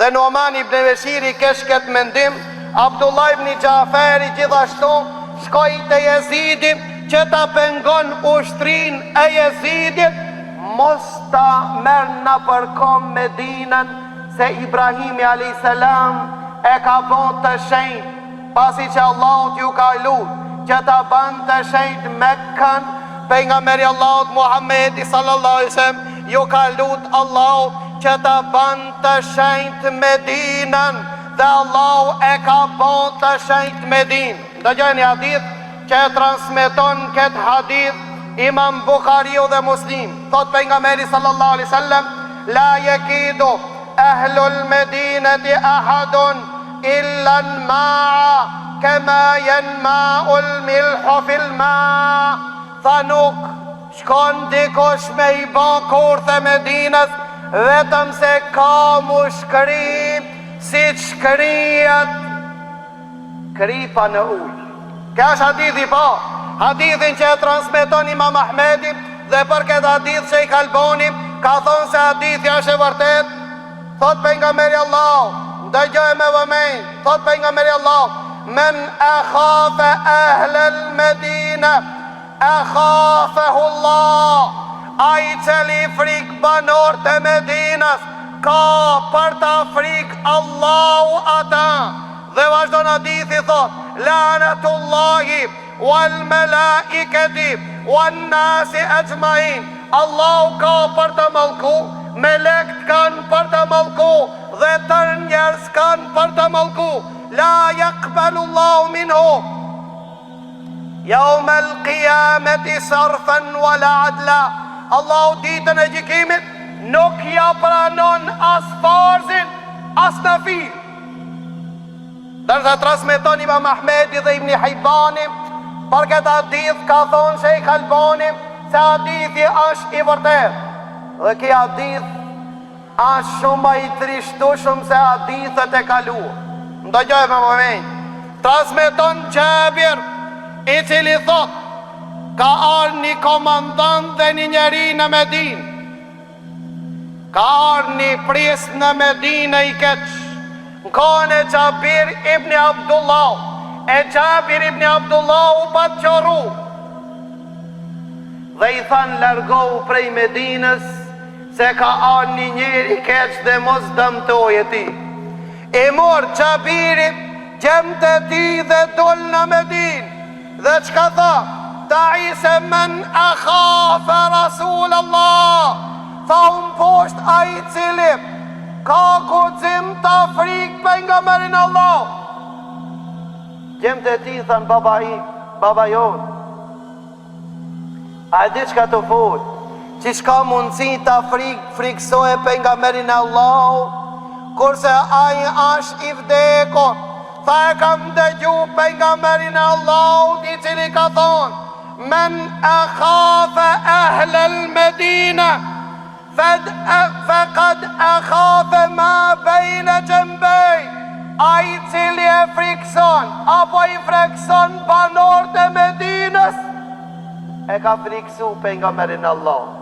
Dhe Numan ibn Beshiri kesh këtë mendim. Abdullah ibn Gjaferi gjithashtu shkoi te Jezidi që ta pengon ushtrin e Jezidit mos ta merr në përkom Medinën, se Ibrahimi a.s. e ka bën të shenjtë, pasi që Allahut ju ka lutur që ta bën të shenjtë Mekkën. Pejgamberi Allahut Muhammedi sallallahu alaihi wasallam ju ka lutur Allahut që ta bën të shenjtë Medinën, dhe Allahu e ka bën të shenjtë Medinën. Dëgjoni hadith që e transmeton këtë hadith Imam Bukhariu dhe Muslim. Thot pejgamberi sallallahu alaihi wasallam: la yakidu ahlul medinati ahadun illa al-ma'a kama yanma'ul milhu fil ma'. Tha nuk shkon dikush me i bën kurthe Medinës vetëm se ka mushkëri si shkërijet kripa në ujë. Kjo është hadithi pa, hadithin që e transmeton Imam Ahmedi, dhe për këtë hadith që i kalboni ka thonë se hadithi është e vërtet. Thot pejgamberi Allah, dëgjoj me vëmendje, thot pejgamberi Allah: men akhafa ahlal Medina akhafahu Allah. Ai cili frik banor të Medinës ka për ta frik Allahu ata. Dhe vazhdon hadithi thot: lanatullahi wal malaikati wan nasi ajmain. Allahu ka për të mallku, melekt kanë për të mallku, dhe tërë njerëz kanë për të mallku. La yaqbalu Allahu minhu yawm al-qiyamati sarfan wala adla. Allahu ditën e gjykimit nuk ja pranon as farzin as nafil. Dërsa transmeton Imam Ahmedi dhe Ibn Hibani, për këtë hadith ka thonë Sheikh Albani se hadithi është i vërtet. Dhe ki hadith është shumë i trishtueshëm se hadithet e kaluar. Ndëgjoj me moment. Transmeton Jabir, i cili thot: ka ardhur një komandant dhe një njeri në Medinë. Ka ardhur një pris në Medinë i keq. Në kohën e Jabir ibn Abdullah, e Jabir ibn Abdullah u pat qoru dhe i than largohu prej Medinës, se ka ardhur një njeri keq dhe mos dëmtoje ti. E mor Jabiri gjemët e ti dhe dol në Medinë. Dhe çka tha? Ta'ise men akhafa Rasul Allah. Tha unë posht a i cili ka guxim të frik pejgamberin Allah. Gjemët e ti than baba jonë, a e di çka të fol, që shka mundësi të friksoje pejgamberin Allah, kurse ai është i vdekur. Tha e kam dëgju pejgamberin Allah i cili ka thonë: men akhafa ahlal Medina faqad akhafa ma bayna janbay. Ai cili e frikson apo i frikson banorët e Medinës, e ka friksu pejgamberin Allah.